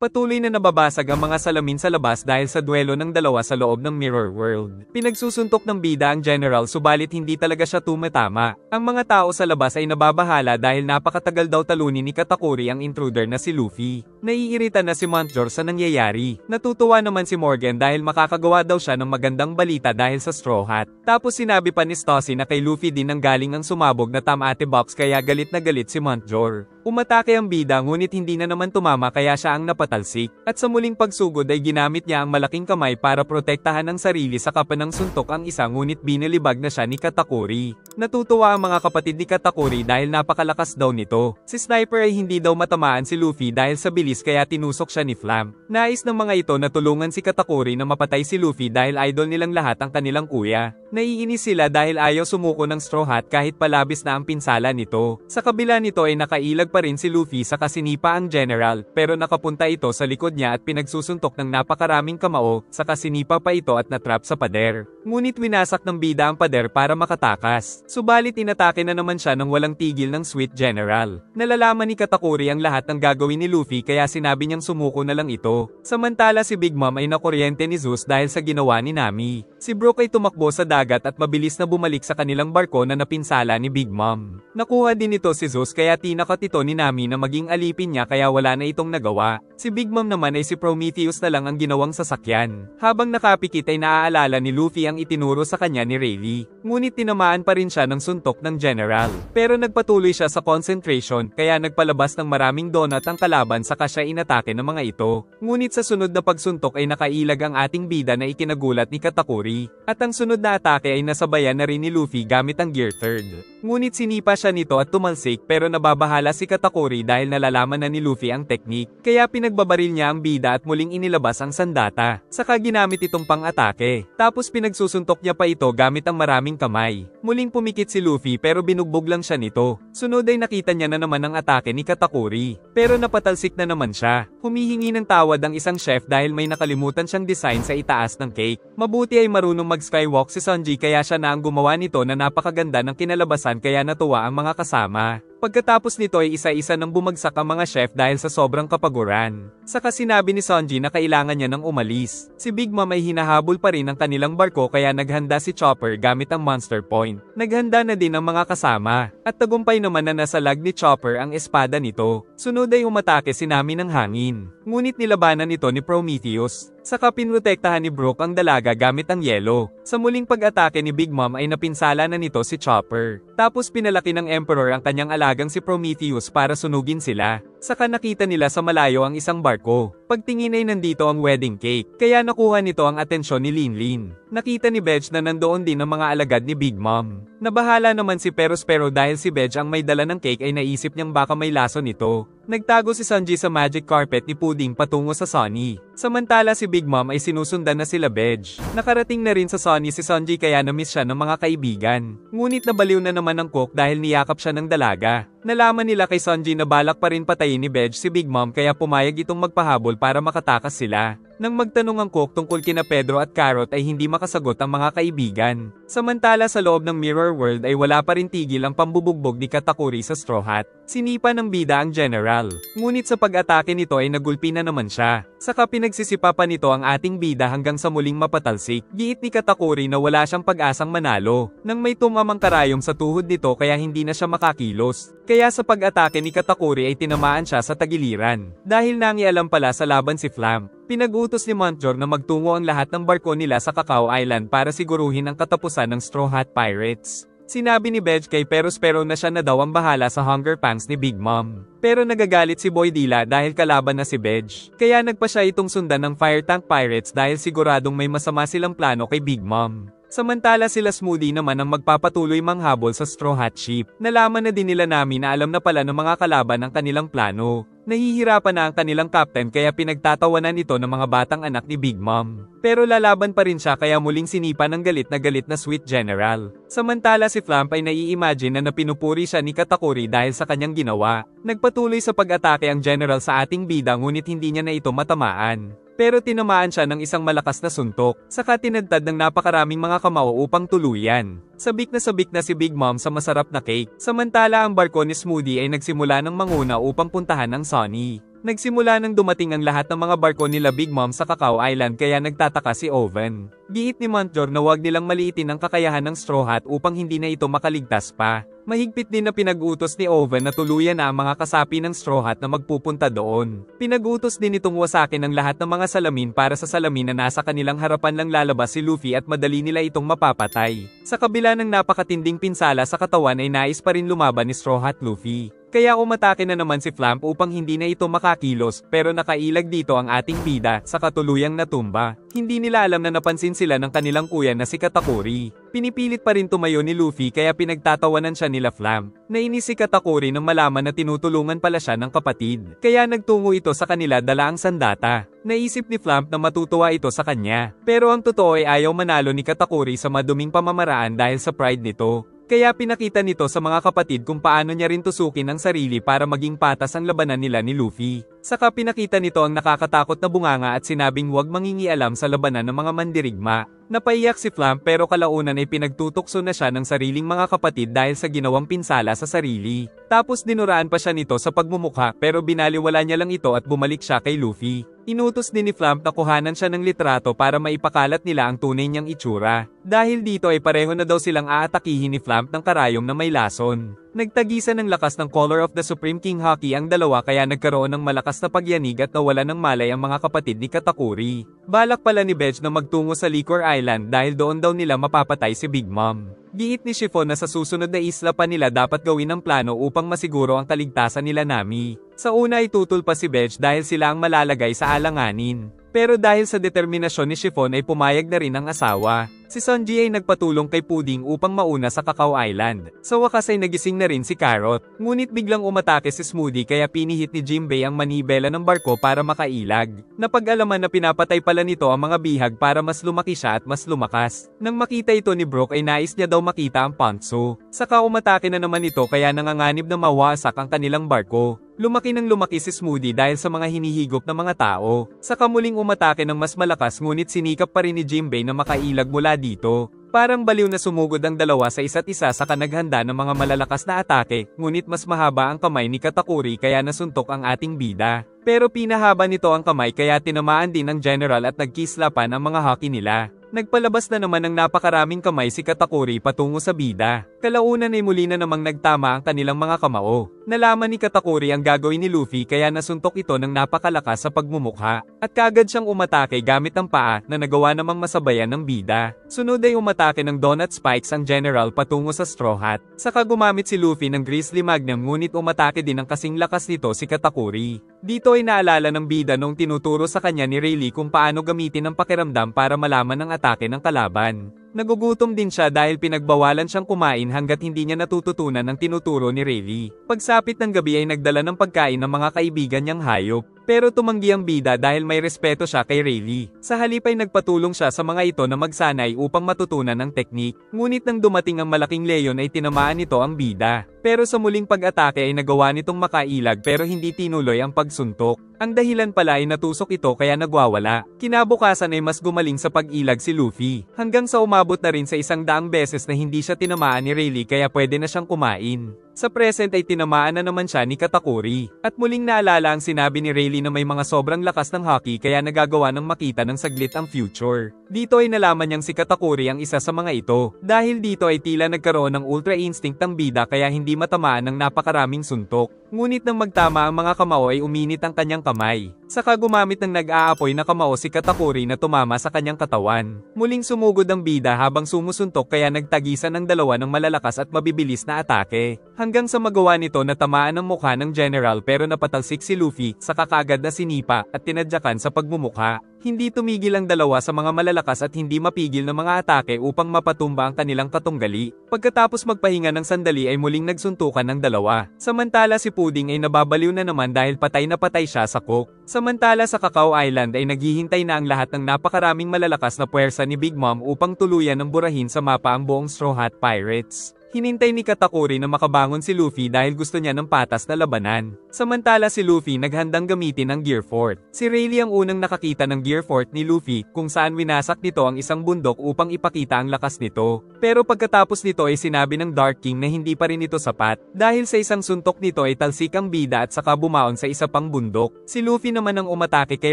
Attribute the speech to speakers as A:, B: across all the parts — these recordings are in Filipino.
A: Patuloy na nababasag ang mga salamin sa labas dahil sa duelo ng dalawa sa loob ng Mirror World. Pinagsusuntok ng bida ang General subalit hindi talaga siya tumatama. Ang mga tao sa labas ay nababahala dahil napakatagal daw talunin ni Katakuri ang intruder na si Luffy. Naiirita na si Montjor sa nangyayari. Natutuwa naman si Morgan dahil makakagawa daw siya ng magandang balita dahil sa Straw Hat. Tapos sinabi pa ni Stossy na kay Luffy din ang galing ang sumabog na Tamate Box kaya galit na galit si Montjor. Umatake ang bida ngunit hindi na naman tumama kaya siya ang napatalsik. At sa muling pagsugod ay ginamit niya ang malaking kamay para protektahan ang sarili sa kapan ng suntok ang isa ngunit binilibag na siya ni Katakuri. Natutuwa ang mga kapatid ni Katakuri dahil napakalakas daw nito. Si Sniper ay hindi daw matamaan si Luffy dahil sa bilis kaya tinusok siya ni Flam. Nais ng mga ito na tulungan si Katakuri na mapatay si Luffy dahil idol nilang lahat ang kanilang kuya. Naiinis sila dahil ayaw sumuko ng Straw Hat kahit palabis na ang pinsala nito. Sa kabila nito ay nakailag pa rin si Luffy sa kasinipa ang General pero nakapunta ito sa likod niya at pinagsusuntok ng napakaraming kamao sa kasinipa pa ito at natrap sa pader. Ngunit winasak ng bida ang pader para makatakas. Subalit inatake na naman siya ng walang tigil ng Sweet General. Nalalaman ni Katakuri ang lahat ng gagawin ni Luffy kaya sinabi niyang sumuko na lang ito. Samantala si Big Mom ay nakuryente ni Zeus dahil sa ginawa ni Nami. Si Brook ay tumakbo sa dagat at mabilis na bumalik sa kanilang barko na napinsala ni Big Mom. Nakuha din ito si Zeus kaya tinakot ito ni Nami na maging alipin niya kaya wala na itong nagawa. Si Big Mom naman ay si Prometheus na lang ang ginawang sasakyan. Habang nakapikit ay naaalala ni Luffy ang itinuro sa kanya ni Rayleigh. Ngunit tinamaan pa rin siya ng suntok ng General. Pero nagpatuloy siya sa concentration kaya nagpalabas ng maraming donut ang kalaban saka siya inatake ng mga ito. Ngunit sa sunod na pagsuntok ay nakailag ang ating bida na ikinagulat ni Katakuri. At ang sunod na atake ay nasabayan na rin ni Luffy gamit ang Gear 3rd. Ngunit sinipa siya nito at tumalsik pero nababahala si Katakuri dahil nalalaman na ni Luffy ang teknik. Kaya pinagbabaril niya ang bida at muling inilabas ang sandata. Saka ginamit itong pang-atake. Tapos pinagsusuntok niya pa ito gamit ang maraming kamay. Muling pumikit si Luffy pero binugbog lang siya nito. Sunod ay nakita niya na naman ang atake ni Katakuri. Pero napatalsik na naman siya. Humihingi ng tawad ang isang chef dahil may nakalimutan siyang design sa itaas ng cake. Mabuti ay marunong mag-skywalk si Sanji kaya siya na ang gumawa nito na napakaganda ng kinalabasan kaya natuwa ang mga kasama. Pagkatapos nito ay isa-isa nang bumagsak ang mga chef dahil sa sobrang kapaguran. Saka sinabi ni Sanji na kailangan niya nang umalis. Si Big Mom ay hinahabol pa rin ang kanilang barko kaya naghanda si Chopper gamit ang Monster Point. Naghanda na din ang mga kasama. At tagumpay naman na nasalag ni Chopper ang espada nito. Sunod ay umatake si Nami ng hangin. Ngunit nilabanan ito ni Prometheus. Saka pinrotektahan ni Brook ang dalaga gamit ang yelo. Sa muling pag-atake ni Big Mom ay napinsala na nito si Chopper. Tapos pinalaki ng Emperor ang kanyang alagang si Prometheus para sunugin sila. Saka nakita nila sa malayo ang isang barko. Pagtingin ay nandito ang wedding cake. Kaya nakuha nito ang atensyon ni Linlin. Nakita ni Bedge na nandoon din ang mga alagad ni Big Mom. Nabahala naman si Perospero dahil si Bedge ang may dala ng cake ay naisip niyang baka may laso nito. Nagtago si Sanji sa magic carpet ni Pudding patungo sa Sunny. Samantala si Big Mom ay sinusundan na sila Bedge. Nakarating na rin sa Sunny si Sanji kaya na-miss siya ng mga kaibigan. Ngunit nabaliw na naman ng cook dahil niyakap siya ng dalaga. Nalaman nila kay Sanji na balak pa rin patayin ni Bedge si Big Mom kaya pumayag itong magpahabol para makatakas sila. Nang magtanong ang cook tungkol kina Pedro at Carrot ay hindi makasagot ang mga kaibigan. Samantala sa loob ng Mirror World ay wala pa rin tigil ang pambubugbog ni Katakuri sa Straw Hat. Sinipa ng bida ang General. Ngunit sa pag-atake nito ay nagulpi na naman siya. Saka pinagsisipa pa nito ang ating bida hanggang sa muling mapatalsik. Giit ni Katakuri na wala siyang pag-asang manalo. Nang may tumamang karayom sa tuhod nito kaya hindi na siya makakilos. Kaya sa pag-atake ni Katakuri ay tinamaan siya sa tagiliran. Dahil nangialam pala sa laban si Flam. Pinag-utos ni Montjor na magtungo ang lahat ng barko nila sa Cacao Island para siguruhin ang katapusan ng Straw Hat Pirates. Sinabi ni Bedge kay Perospero na siya na daw ang bahala sa hunger pangs ni Big Mom. Pero nagagalit si Boy Dila dahil kalaban na si Bedge. Kaya nagpa siya itong sundan ng Fire Tank Pirates dahil siguradong may masama silang plano kay Big Mom. Samantala sila Smoothie naman ang magpapatuloy manghabol sa Straw Hat Ship. Nalaman na din nila namin na alam na pala ng mga kalaban ang kanilang plano. Nahihirapan na ang kanilang captain kaya pinagtatawanan ito ng mga batang anak ni Big Mom. Pero lalaban pa rin siya kaya muling sinipa ng galit na Sweet General. Samantala si Flamp ay nai-imagine na napinupuri siya ni Katakuri dahil sa kanyang ginawa. Nagpatuloy sa pag-atake ang General sa ating bida ngunit hindi niya na ito matamaan. Pero tinamaan siya ng isang malakas na suntok, saka tinadtad ng napakaraming mga kamao upang tuluyan. Sabik na si Big Mom sa masarap na cake. Samantala ang barko ni Smoothie ay nagsimula ng manguna upang puntahan ang Sunny. Nagsimula nang dumating ang lahat ng mga barko nila Big Mom sa Cacao Island kaya nagtataka si Owen. Giit ni Montjor na huwag nilang maliitin ang kakayahan ng Straw Hat upang hindi na ito makaligtas pa. Mahigpit din na pinag-utos ni Owen na tuluyan na ang mga kasapi ng Straw Hat na magpupunta doon. Pinag-utos din itong wasakin ang lahat ng mga salamin para sa salamin na nasa kanilang harapan lang lalabas si Luffy at madali nila itong mapapatay. Sa kabila ng napakatinding pinsala sa katawan ay nais pa rin lumaban ni Straw Hat Luffy. Kaya umatake na naman si Flamp upang hindi na ito makakilos pero nakailag dito ang ating bida sa katuluyang natumba. Hindi nila alam na napansin sila ng kanilang kuya na si Katakuri. Pinipilit pa rin tumayo ni Luffy kaya pinagtatawanan siya nila Flamp. Nainis si Katakuri nang malaman na tinutulungan pala siya ng kapatid. Kaya nagtungo ito sa kanila dala ang sandata. Naisip ni Flamp na matutuwa ito sa kanya. Pero ang totoo ay ayaw manalo ni Katakuri sa maduming pamamaraan dahil sa pride nito. Kaya pinakita nito sa mga kapatid kung paano niya rin tusukin ang sarili para maging patas ang labanan nila ni Luffy. Saka pinakita nito ang nakakatakot na bunganga at sinabing huwag mangingialam sa labanan ng mga mandirigma. Napaiyak si Flamp pero kalaunan ay pinagtutukso na siya ng sariling mga kapatid dahil sa ginawang pinsala sa sarili. Tapos dinuraan pa siya nito sa pagmumukha pero binaliwala niya lang ito at bumalik siya kay Luffy. Inutos din ni Flamp na kuhanan siya ng litrato para maipakalat nila ang tunay niyang itsura. Dahil dito ay pareho na daw silang aatakihin ni Flamp ng karayom na may lason. Nagtagisan ng lakas ng Color of the Supreme King Haki ang dalawa kaya nagkaroon ng malakas na pagyanig at nawala ng malay ang mga kapatid ni Katakuri. Balak pala ni Bege na magtungo sa Liquor Island dahil doon daw nila mapapatay si Big Mom. Giit ni Chiffon na sa susunod na isla pa nila dapat gawin ang plano upang masiguro ang kaligtasan nila Nami. Sa una ay tutol pa si Bege dahil sila ang malalagay sa alanganin. Pero dahil sa determinasyon ni Chiffon ay pumayag na rin ang asawa. Si Sanji ay nagpatulong kay Pudding upang mauna sa Cacao Island. Sa wakas ay nagising na rin si Carrot. Ngunit biglang umatake si Smoothie kaya pinihit ni Jimbei ang manibela ng barko para makailag. Napag-alaman na pinapatay pala nito ang mga bihag para mas lumaki siya at mas lumakas. Nang makita ito ni Brook ay nais niya daw makita ang Ponzo. Saka umatake na naman ito kaya nanganganib na mawasak ang kanilang barko. Lumaki ng lumaki si Smoothie dahil sa mga hinihigop ng mga tao. Saka muling umatake ng mas malakas ngunit sinikap pa rin ni Jimbei na makailag mula dito. Parang baliw na sumugod ang dalawa sa isa't isa sa kanaghanda ng mga malalakas na atake, ngunit mas mahaba ang kamay ni Katakuri kaya nasuntok ang ating bida. Pero pinahaba nito ang kamay kaya tinamaan din ng general at nagkislapan ang mga hockey nila. Nagpalabas na naman ng napakaraming kamay si Katakuri patungo sa bida. Kalaunan ay muli na namang nagtama ang kanilang mga kamao. Nalaman ni Katakuri ang gagawin ni Luffy kaya nasuntok ito ng napakalakas sa pagmumukha. At kaagad siyang umatake gamit ang paa na nagawa namang masabayan ng bida. Sunod ay umatake ng Donut Spikes ang general patungo sa Straw Hat. Saka gumamit si Luffy ng Grizzly Magnum ngunit umatake din ang kasing lakas nito si Katakuri. Dito ay naalala ng bida nung tinuturo sa kanya ni Rayleigh kung paano gamitin ang pakiramdam para malaman ang atake ng kalaban. Nagugutom din siya dahil pinagbawalan siyang kumain hanggat hindi niya natututunan ang tinuturo ni Rayleigh. Pagsapit ng gabi ay nagdala ng pagkain ng mga kaibigan niyang hayop. Pero tumanggi ang bida dahil may respeto siya kay Rayleigh. Sa halip ay nagpatulong siya sa mga ito na magsanay upang matutunan ang teknik. Ngunit nang dumating ang malaking leon ay tinamaan nito ang bida. Pero sa muling pag-atake ay nagawa nitong makailag pero hindi tinuloy ang pagsuntok. Ang dahilan pala ay natusok ito kaya nagwawala. Kinabukasan ay mas gumaling sa pag-ilag si Luffy. Hanggang sa umabot na rin sa 100 beses na hindi siya tinamaan ni Rayleigh kaya pwede na siyang kumain. Sa present ay tinamaan na naman siya ni Katakuri. At muling naalala ang sinabi ni Rayleigh na may mga sobrang lakas ng hockey kaya nagagawa ng makita ng saglit ang future. Dito ay nalaman niyang si Katakuri ang isa sa mga ito. Dahil dito ay tila nagkaroon ng ultra instinct ang bida kaya hindi matamaan ng napakaraming suntok. Ngunit nang magtama ang mga kamao ay uminit ang kanyang kamay. Saka gumamit ng nag-aapoy na kamao si Katakuri na tumama sa kanyang katawan. Muling sumugod ang bida habang sumusuntok kaya nagtagisan ang dalawa ng malalakas at mabibilis na atake. Hanggang sa magawa nito na tamaan ang mukha ng general pero napatalsik si Luffy sa kakagad na sinipa at tinadyakan sa pagmumukha. Hindi tumigil ang dalawa sa mga malalakas at hindi mapigil ng mga atake upang mapatumba ang kanilang katunggali. Pagkatapos magpahinga ng sandali ay muling nagsuntukan ng dalawa. Samantala si Pudding ay nababaliw na naman dahil patay na patay siya sa cook. Samantala sa Cacao Island ay naghihintay na ang lahat ng napakaraming malalakas na puwersa ni Big Mom upang tuluyan ng burahin sa mapa ang buong Straw Hat Pirates. Hinintay ni Katakuri na makabangon si Luffy dahil gusto niya ng patas na labanan. Samantala si Luffy naghandang gamitin ang Gear Fort. Si Rayleigh ang unang nakakita ng Gear Fort ni Luffy kung saan winasak nito ang isang bundok upang ipakita ang lakas nito. Pero pagkatapos nito ay sinabi ng Dark King na hindi pa rin ito sapat dahil sa isang suntok nito ay talsik ang bida at saka bumaon sa isa pang bundok. Si Luffy naman ang umatake kay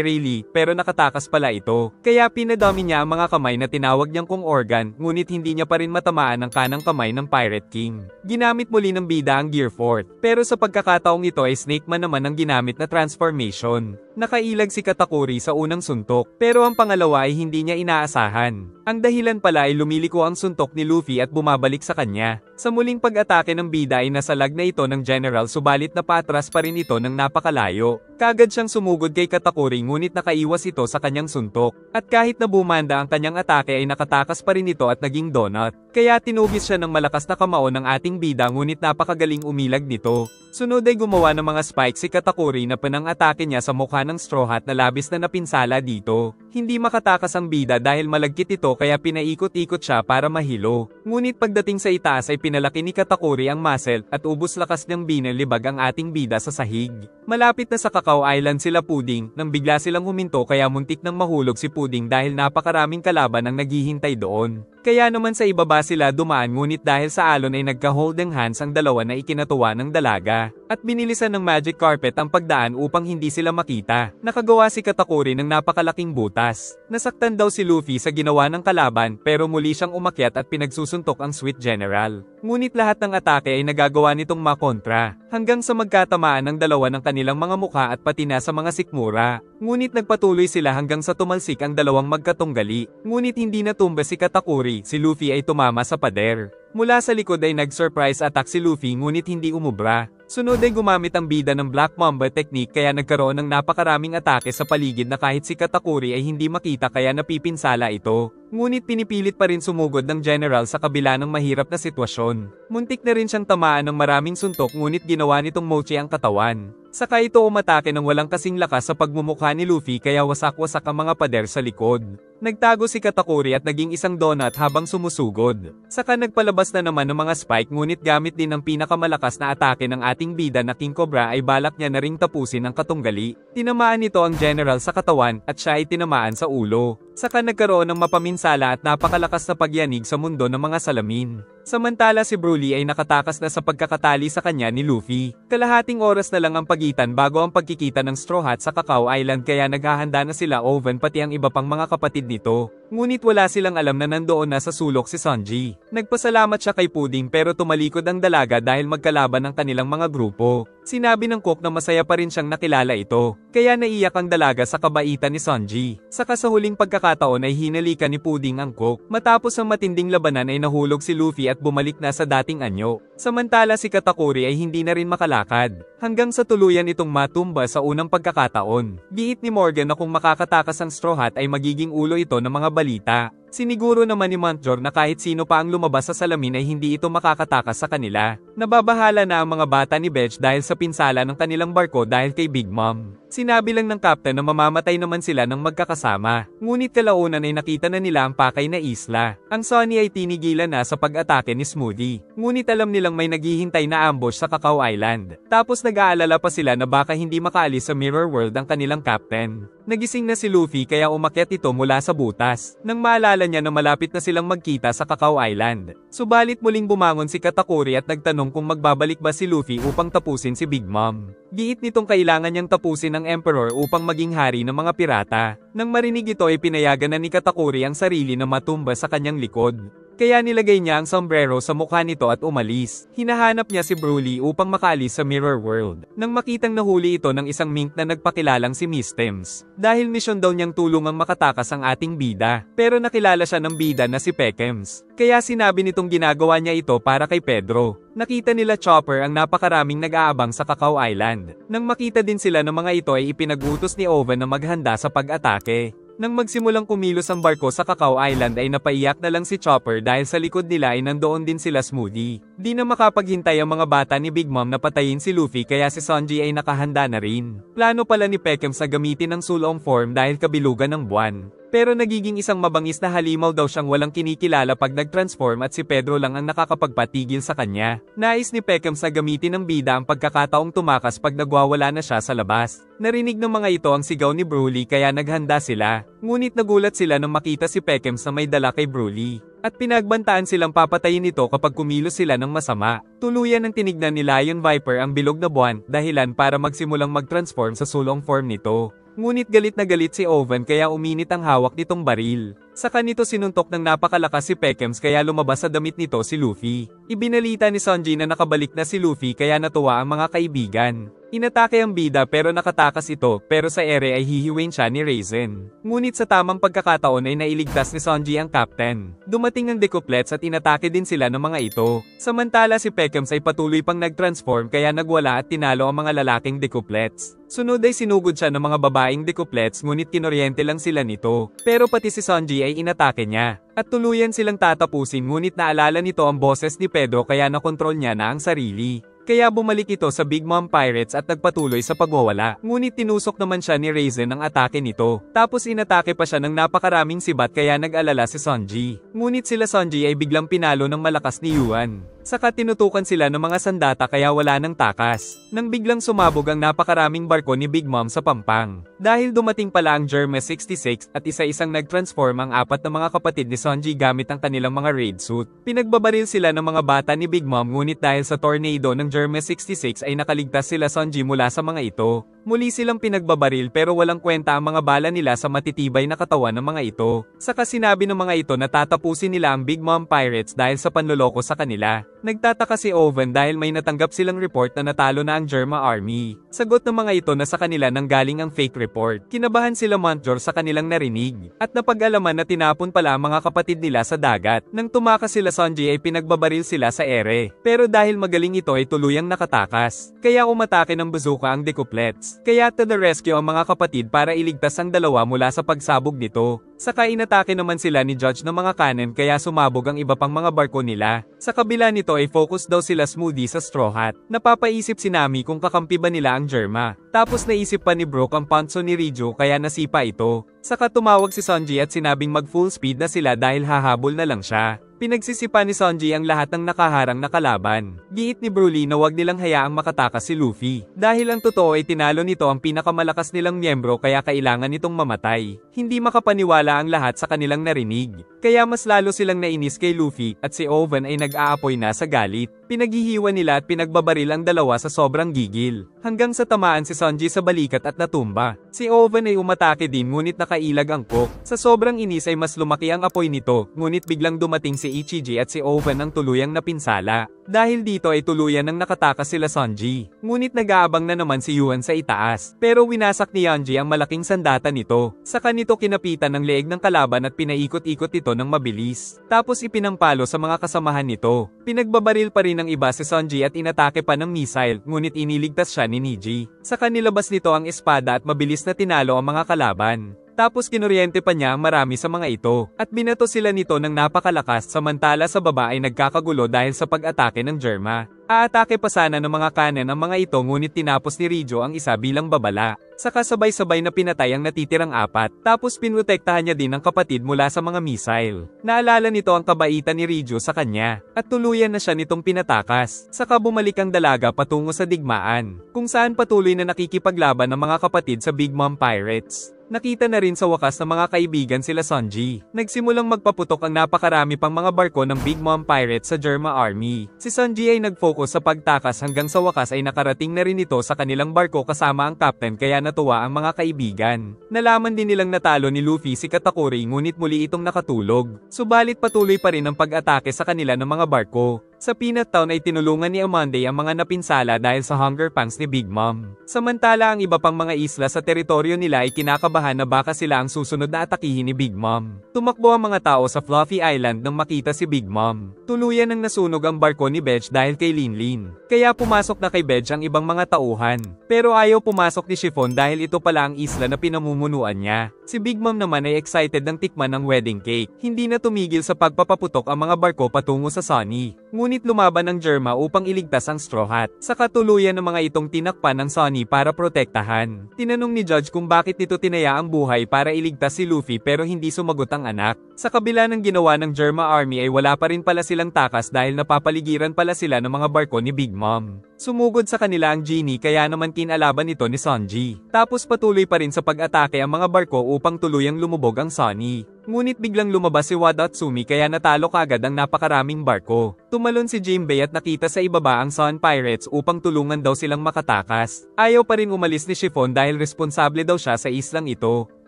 A: Rayleigh pero nakatakas pala ito. Kaya pinadami niya ang mga kamay na tinawag niyang kung organ ngunit hindi niya pa rin matamaan ang kanang kamay ng Pirate King. Ginamit muli ng bida ang Gear Fort. Pero sa pagkakataong ito ay Snake Man naman ang ginamit na transformation. Nakailag si Katakuri sa unang suntok pero ang pangalawa ay hindi niya inaasahan. Ang dahilan pala ay lumiliko ang suntok ni Luffy at bumabalik sa kanya. Sa muling pag-atake ng bida ay nasalag na ito ng General subalit napatras pa rin ito ng napakalayo. Kagad siyang sumugod kay Katakuri ngunit nakaiwas ito sa kanyang suntok. At kahit na bumanda ang kanyang atake ay nakatakas pa rin ito at naging donut. Kaya tinugis siya ng malakas na kamao ng ating bida ngunit napakagaling umilag nito. Sunod ay gumawa ng mga spike si Katakuri na panang-atake niya sa mukha ng Straw Hat na labis na napinsala dito. Hindi makatakas ang bida dahil malagkit ito kaya pinaikot-ikot siya para mahilo. Ngunit pagdating sa itaas ay pinalaki ni Katakuri ang muscle at ubos lakas niyang binalibag ang ating bida sa sahig. Malapit na sa Cacao Island sila Pudding nang bigla silang huminto kaya muntik nang mahulog si Pudding dahil napakaraming kalaban ang naghihintay doon. Kaya naman sa ibaba sila dumaan ngunit dahil sa alon ay nagka-holding hands ang dalawa na ikinatuwa ng dalaga. At binilisan ng magic carpet ang pagdaan upang hindi sila makita. Nakagawa si Katakuri ng napakalaking butas. Nasaktan daw si Luffy sa ginawa ng kalaban pero muli siyang umakyat at pinagsusuntok ang Sweet General. Ngunit lahat ng atake ay nagagawa nitong makontra. Hanggang sa magkatamaan ng dalawa ng kanilang mga mukha at pati na sa mga sikmura. Ngunit nagpatuloy sila hanggang sa tumalsik ang dalawang magkatunggali. Ngunit hindi natumba si Katakuri, si Luffy ay tumama sa pader. Mula sa likod ay nag-surprise attack si Luffy ngunit hindi umubra. Sunod ay gumamit ang bida ng Black Mamba technique kaya nagkaroon ng napakaraming atake sa paligid na kahit si Katakuri ay hindi makita kaya napipinsala ito. Ngunit pinipilit pa rin sumugod ng General sa kabila ng mahirap na sitwasyon. Muntik na rin siyang tamaan ng maraming suntok ngunit ginawa nitong Mochi ang katawan. Saka ito umatake ng walang kasing lakas sa pagmumukha ni Luffy kaya wasak-wasak ang mga pader sa likod. Nagtago si Katakuri at naging isang donut habang sumusugod. Saka nagpalabas na naman ng mga spike ngunit gamit din ang pinakamalakas na atake ng ating bida na King Cobra ay balak niya na ring tapusin ang katunggali. Tinamaan nito ang General sa katawan at siya ay tinamaan sa ulo. Saka nagkaroon ng mapaminsala at napakalakas na pagyanig sa mundo ng mga salamin. Samantala si Broly ay nakatakas na sa pagkakatali sa kanya ni Luffy. Kalahating oras na lang ang pagitan bago ang pagkikita ng Straw Hat sa Cacao Island kaya naghahanda na sila Oven pati ang iba pang mga kapatid nito. Ngunit wala silang alam na nandoon na sa sulok si Sanji. Nagpasalamat siya kay Pudding pero tumalikod ang dalaga dahil magkalaban ang kanilang mga grupo. Sinabi ng Cook na masaya pa rin siyang nakilala ito. Kaya naiyak ang dalaga sa kabaitan ni Sanji. Saka sa huling pagkakataon ay hinalikan ni Pudding ang Cook. Matapos ang matinding labanan ay nahulog si Luffy at bumalik na sa dating anyo. Samantala si Katakuri ay hindi na rin makalakad. Hanggang sa tuluyan itong matumba sa unang pagkakataon. Giit ni Morgan na kung makakatakas ang Straw Hat ay magiging ulo ito ng mga balita. Siniguro naman ni Montjor na kahit sino pa ang lumabas sa salamin ay hindi ito makakatakas sa kanila. Nababahala na ang mga bata ni Bech dahil sa pinsala ng kanilang barko dahil kay Big Mom. Sinabi lang ng captain na mamamatay naman sila ng magkakasama. Ngunit kalaunan ay nakita na nila ang pakay na isla. Ang Sunny ay tinigilan na sa pag-atake ni Smoothie. Ngunit alam nilang may naghihintay na ambush sa Cacao Island. Tapos nag-aalala pa sila na baka hindi makaalis sa Mirror World ang kanilang captain. Nagising na si Luffy kaya umakyat ito mula sa butas. Nang maalala niya na malapit na silang magkita sa Cacao Island. Subalit muling bumangon si Katakuri at nagtanong kung magbabalik ba si Luffy upang tapusin si Big Mom. Giit nitong kailangan niyang tapusin ang Emperor upang maging hari ng mga pirata. Nang marinig ito ay pinayagan na ni Katakuri ang sarili na matumba sa kanyang likod. Kaya nilagay niya ang sombrero sa mukha nito at umalis. Hinahanap niya si Broly upang makaalis sa Mirror World. Nang makitang nahuli ito ng isang mink na nagpakilalang si Miss Tems. Dahil misyon daw niyang tulungang makatakas ang ating bida. Pero nakilala siya ng bida na si Pekems. Kaya sinabi nitong ginagawa niya ito para kay Pedro. Nakita nila Chopper ang napakaraming nag-aabang sa Cacao Island. Nang makita din sila ng mga ito ay ipinag-utos ni Oven na maghanda sa pag-atake. Nang magsimulang kumilos ang barko sa Cacao Island ay napaiyak na lang si Chopper dahil sa likod nila ay nandoon din sila Smoothie. Di na makapaghintay ang mga bata ni Big Mom na patayin si Luffy kaya si Sanji ay nakahanda na rin. Plano pala ni Pekems na gamitin ang sulong form dahil kabilugan ng buwan. Pero nagiging isang mabangis na halimaw daw siyang walang kinikilala pag nag-transform at si Pedro lang ang nakakapagpatigil sa kanya. Nais ni Peckham na gamitin ng bida ang pagkakataong tumakas pag nagwawala na siya sa labas. Narinig ng mga ito ang sigaw ni Broly kaya naghanda sila. Ngunit nagulat sila nang makita si Peckham na may dala kay Broly. At pinagbantaan silang papatayin ito kapag kumilos sila ng masama. Tuluyan ng tinignan ni Lion Viper ang bilog na buwan, dahilan para magsimulang mag-transform sa sulong form nito. Ngunit galit na galit si Oven kaya uminit ang hawak nitong baril. Sa kanito sinuntok ng napakalakas si Peckham kaya lumabas sa damit nito si Luffy. Ibinalita ni Sanji na nakabalik na si Luffy kaya natuwa ang mga kaibigan. Inatake ang bida pero nakatakas ito pero sa ere ay hihiwain siya ni Raisin. Ngunit sa tamang pagkakataon ay nailigtas ni Sanji ang captain. Dumating ang decouplets at inatake din sila ng mga ito. Samantala si Peckham ay patuloy pang nag-transform kaya nagwala at tinalo ang mga lalaking decouplets. Sunod ay sinugod siya ng mga babaeng decouplets ngunit kinoryente lang sila nito. Pero pati si Sanji ay inatake niya. At tuluyan silang tatapusin ngunit naalala nito ang boses ni Pedro kaya nakontrol niya na ang sarili. Kaya bumalik ito sa Big Mom Pirates at nagpatuloy sa pagwawala. Ngunit tinusok naman siya ni Raisin ang atake nito. Tapos inatake pa siya ng napakaraming sibat kaya nag-alala si Sanji. Ngunit sila Sanji ay biglang pinalo ng malakas ni Yuan. Saka tinutukan sila ng mga sandata kaya wala ng takas. Nang biglang sumabog ang napakaraming barko ni Big Mom sa pampang. Dahil dumating pala ang Germa 66 at isa-isang nag-transform ang apat na mga kapatid ni Sanji gamit ang kanilang mga raid suit. Pinagbabaril sila ng mga bata ni Big Mom ngunit dahil sa tornado ng Germa 66 ay nakaligtas sila Sanji mula sa mga ito. Muli silang pinagbabaril pero walang kwenta ang mga bala nila sa matitibay na katawan ng mga ito. Saka sinabi ng mga ito na tatapusin nila ang Big Mom Pirates dahil sa panloloko sa kanila. Nagtataka si Oven dahil may natanggap silang report na natalo na ang Germa Army. Sagot ng mga ito na sa kanila nanggaling ang fake report. Kinabahan sila Montjor sa kanilang narinig. At napag-alaman na tinapon pala ang mga kapatid nila sa dagat. Nang tumakas sila Sanji ay pinagbabaril sila sa ere. Pero dahil magaling ito ay tuluyang nakatakas. Kaya umatake ng bazooka ang decouplets. Kaya to the rescue ang mga kapatid para iligtas ang dalawa mula sa pagsabog nito. Saka inatake naman sila ni Judge ng mga cannon kaya sumabog ang iba pang mga barko nila. Sa kabila nito ay focus daw sila Smoothie sa Straw Hat. Napapaisip si Nami kung kakampi ba nila ang Germa. Tapos naisip pa ni Brook ang Ponzo ni Rijo kaya nasipa ito. Saka tumawag si Sanji at sinabing mag full speed na sila dahil hahabol na lang siya. Pinagsisipa ni Sanji ang lahat ng nakaharang na kalaban. Giit ni Broly na wag nilang hayaang makatakas si Luffy. Dahil ang totoo ay tinalo nito ang pinakamalakas nilang miyembro kaya kailangan nitong mamatay. Hindi makapaniwala ang lahat sa kanilang narinig. Kaya mas lalo silang nainis kay Luffy at si Oven ay nag-aapoy na sa galit. Pinaghihiwa nila at pinagbabaril ang dalawa sa sobrang gigil. Hanggang sa tamaan si Sanji sa balikat at natumba. Si Oven ay umatake din ngunit nakailag ang cook. Sa sobrang inis ay mas lumaki ang apoy nito ngunit biglang dumating si Ichiji at si Oven ang tuluyang napinsala. Dahil dito ay tuluyan ng nakatakas sila Sanji. Ngunit nag-aabang na naman si Yuan sa itaas. Pero winasak ni Yanji ang malaking sandata nito. Sa kanito kinapitan ng leeg ng kalaban at pinaikot-ikot ito ng mabilis. Tapos ipinampalo sa mga kasamahan nito. Pinagbabaril pa rin ng iba si Sanji at inatake pa ng missile ngunit iniligtas siya ni Niji. Sa kanilabas nito ang espada at mabilis na tinalo ang mga kalaban. Tapos kinuryente pa niya ang marami sa mga ito, at binato sila nito ng napakalakas samantala sa baba ay nagkakagulo dahil sa pag-atake ng Germa. Aatake pa sana ng mga cannon ang mga ito ngunit tinapos ni Rijo ang isa bilang babala. Saka sabay-sabay na pinatay ang natitirang apat, tapos pinrotektahan niya din ang kapatid mula sa mga missile. Naalala nito ang kabaitan ni Rijo sa kanya, at tuluyan na siya nitong pinatakas. Saka bumalik ang dalaga patungo sa digmaan, kung saan patuloy na nakikipaglaban ng mga kapatid sa Big Mom Pirates. Nakita na rin sa wakas ng mga kaibigan sila Sanji. Nagsimulang magpaputok ang napakarami pang mga barko ng Big Mom Pirates sa Germa Army. Si Sanji ay nag-focus sa pagtakas hanggang sa wakas ay nakarating na rin ito sa kanilang barko kasama ang captain kaya natuwa ang mga kaibigan. Nalaman din nilang natalo ni Luffy si Katakuri ngunit muli itong nakatulog. Subalit patuloy pa rin ang pag-atake sa kanila ng mga barko. Sa Peanut Town ay tinulungan ni Amonday ang mga napinsala dahil sa hunger pangs ni Big Mom. Samantala ang iba pang mga isla sa teritoryo nila ay kinakabahan na baka sila ang susunod na atakihin ni Big Mom. Tumakbo ang mga tao sa Fluffy Island nang makita si Big Mom. Tuluyan nang nasunog ang barko ni Bedge dahil kay Linlin. Kaya pumasok na kay Bedge ang ibang mga tauhan. Pero ayaw pumasok ni Chiffon dahil ito pala ang isla na pinamumunuan niya. Si Big Mom naman ay excited ng tikman ng wedding cake. Hindi na tumigil sa pagpapaputok ang mga barko patungo sa Sunny. Ngunit lumaban ang Germa upang iligtas ang Straw Hat. Sa katuluyan ng mga itong tinakpan ng Sunny para protektahan. Tinanong ni Judge kung bakit nito tinaya ang buhay para iligtas si Luffy pero hindi sumagot ang anak. Sa kabila ng ginawa ng Germa Army ay wala pa rin pala silang takas dahil napapaligiran pala sila ng mga barko ni Big Mom. Sumugod sa kanila ang Genie kaya naman kinalaban ito ni Sanji. Tapos patuloy pa rin sa pag-atake ang mga barko upang tuluyang lumubog ang Sunny. Ngunit biglang lumabas si Wadatsumi kaya natalo kagad ang napakaraming barko. Tumalon si Jinbei at nakita sa ibaba ang Sun Pirates upang tulungan daw silang makatakas. Ayaw pa rin umalis ni Chiffon dahil responsable daw siya sa islang ito.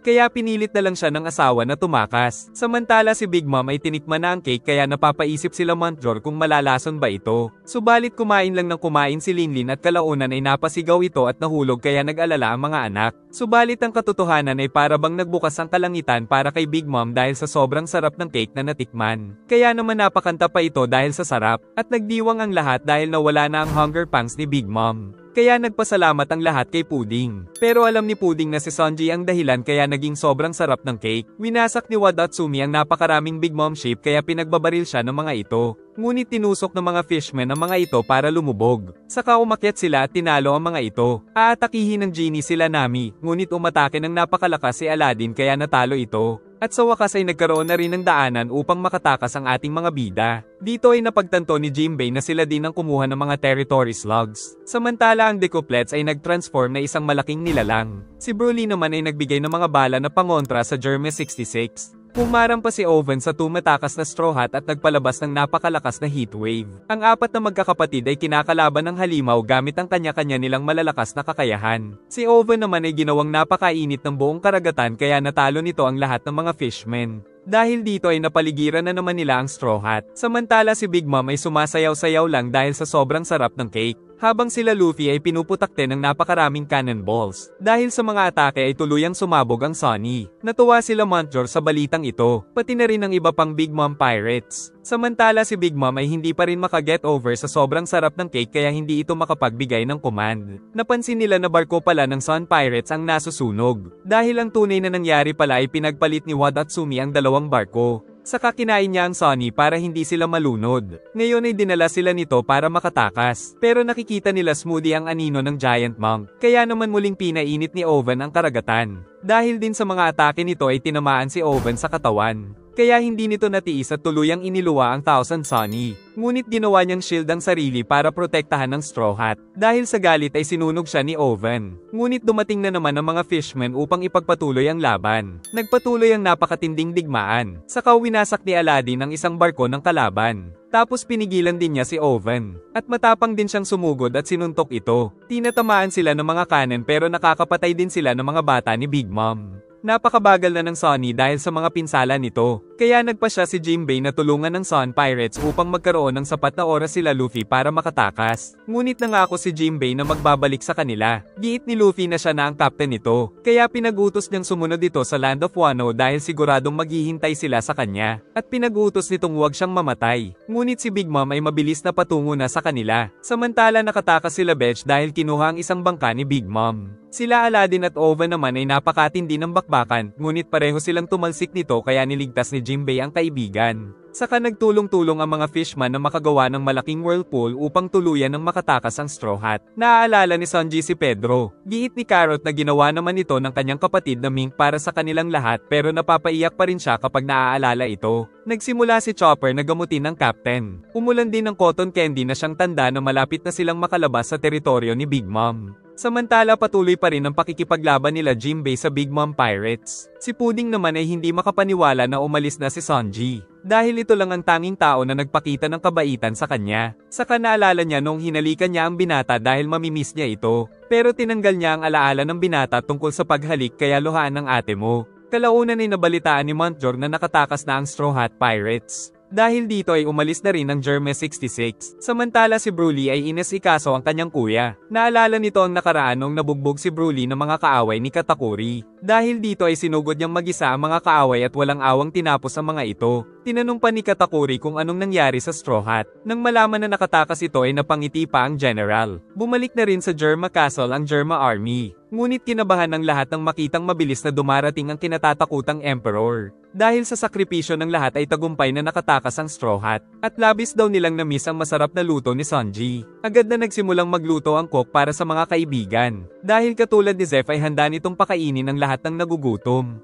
A: Kaya pinilit na lang siya ng asawa na tumakas. Samantala si Big Mom ay tinikman na ang cake kaya napapaisip sila Montjor kung malalason ba ito. Subalit kumain lang ng kumain si Linlin at kalaunan ay napasigaw ito at nahulog kaya nag-alala ang mga anak. Subalit ang katotohanan ay para bang nagbukas ang kalangitan para kay Big Mom dahil sa sobrang sarap ng cake na natikman. Kaya naman napakanta pa ito dahil sa sarap. At nagdiwang ang lahat dahil nawala na ang hunger pangs ni Big Mom. Kaya nagpasalamat ang lahat kay Pudding. Pero alam ni Pudding na si Sanji ang dahilan kaya naging sobrang sarap ng cake. Winasak ni Wadatsumi ang napakaraming Big Mom shape kaya pinagbabaril siya ng mga ito. Ngunit tinusok ng mga fishmen ang mga ito para lumubog. Saka umakyat sila at tinalo ang mga ito. Aatakihin ng Genie sila Nami, ngunit umatake ng napakalakas si Aladdin kaya natalo ito. At sa wakas ay nagkaroon na rin ng daanan upang makatakas ang ating mga bida. Dito ay napagtanto ni Jinbei na sila din ang kumuha ng mga territory slugs. Samantala ang Decouplets ay nag-transform na isang malaking nilalang. Si Broly naman ay nagbigay ng mga bala na pangontra sa Hermes 66. Pumarang pa si Oven sa tumatakas na Straw Hat at nagpalabas ng napakalakas na heatwave. Ang apat na magkakapatid ay kinakalaban ng halimaw gamit ang kanya-kanya nilang malalakas na kakayahan. Si Oven naman ay ginawang napakainit ng buong karagatan kaya natalo nito ang lahat ng mga fishmen. Dahil dito ay napaligiran na naman nila ang Straw Hat. Samantala si Big Mom ay sumasayaw-sayaw lang dahil sa sobrang sarap ng cake. Habang sila Luffy ay pinuputakte ng napakaraming cannonballs. Dahil sa mga atake ay tuluyang sumabog ang Sunny. Natuwa sila Montjor sa balitang ito, pati na rin ang iba pang Big Mom Pirates. Samantala si Big Mom ay hindi pa rin makaget over sa sobrang sarap ng cake kaya hindi ito makapagbigay ng command. Napansin nila na barko pala ng Sun Pirates ang nasusunog. Dahil ang tunay na nangyari pala ay pinagpalit ni Wadatsumi ang dalawang barko. Saka kinain niya ang Sunny para hindi sila malunod. Ngayon ay dinala sila nito para makatakas. Pero nakikita nila smoothie ang anino ng Giant Monk. Kaya naman muling pinainit ni Oven ang karagatan. Dahil din sa mga atake nito ay tinamaan si Oven sa katawan. Kaya hindi nito natiis at tuluyang iniluwa ang Thousand Sunny. Ngunit ginawa niyang shield ang sarili para protektahan ng Straw Hat. Dahil sa galit ay sinunog siya ni Oven. Ngunit dumating na naman ang mga fishmen upang ipagpatuloy ang laban. Nagpatuloy ang napakatinding digmaan. Saka winasak ni Aladdin ang isang barko ng kalaban. Tapos pinigilan din niya si Oven. At matapang din siyang sumugod at sinuntok ito. Tinatamaan sila ng mga cannon pero nakakapatay din sila ng mga bata ni Big Mom. Napakabagal na ng Sunny dahil sa mga pinsala nito. Kaya nagpa siya si Jinbei na tulungan ng Sun Pirates upang magkaroon ng sapat na oras sila Luffy para makatakas. Ngunit nangako si Jinbei na magbabalik sa kanila. Giit ni Luffy na siya na ang captain nito. Kaya pinag-utos niyang sumunod dito sa Land of Wano dahil siguradong maghihintay sila sa kanya. At pinag-utos nitong huwag siyang mamatay. Ngunit si Big Mom ay mabilis na patungo na sa kanila. Samantala nakatakas sila Betch dahil kinuha ang isang bangka ni Big Mom. Sila Aladdin at Oven naman ay napakatindi ng bakbakan, ngunit pareho silang tumalsik nito kaya niligtas ni Jinbei ang kaibigan. Saka nagtulong-tulong ang mga fishman na makagawa ng malaking whirlpool upang tuluyan ng makatakas ang Straw Hat. Naaalala ni Sanji si Pedro. Giit ni Carrot na ginawa naman ito ng kanyang kapatid na Mink para sa kanilang lahat pero napapaiyak pa rin siya kapag naaalala ito. Nagsimula si Chopper na gamutin ng captain. Umulan din ng cotton candy na siyang tanda na malapit na silang makalabas sa teritoryo ni Big Mom. Samantala patuloy pa rin ang pakikipaglaban nila Jinbei sa Big Mom Pirates. Si Pudding naman ay hindi makapaniwala na umalis na si Sanji. Dahil ito lang ang tanging tao na nagpakita ng kabaitan sa kanya. Saka naalala niya nung hinalikan niya ang binata dahil mamimiss niya ito. Pero tinanggal niya ang alaala ng binata tungkol sa paghalik kaya luhaan ng ate mo. Kalaunan ay nabalitaan ni Montjor na nakatakas na ang Straw Hat Pirates. Dahil dito ay umalis na rin ang Hermes 66. Samantala si Broly ay inesikaso ang kanyang kuya. Naalala nito ang nakaraan nung nabugbog si Broly ng mga kaaway ni Katakuri. Dahil dito ay sinugod niyang mag-isa ang mga kaaway at walang awang tinapos ang mga ito. Tinanong pa ni Katakuri kung anong nangyari sa Straw Hat. Nang malaman na nakatakas ito ay napangiti pa ang general. Bumalik na rin sa Germa Castle ang Germa Army. Ngunit kinabahan ng lahat nang makitang mabilis na dumarating ang kinatatakutang emperor. Dahil sa sakripisyo ng lahat ay tagumpay na nakatakas ang Straw Hat. At labis daw nilang namiss ang masarap na luto ni Sanji. Agad na nagsimulang magluto ang cook para sa mga kaibigan. Dahil katulad ni Zeph ay handa nitong pakainin ang lahat ng nagugutom.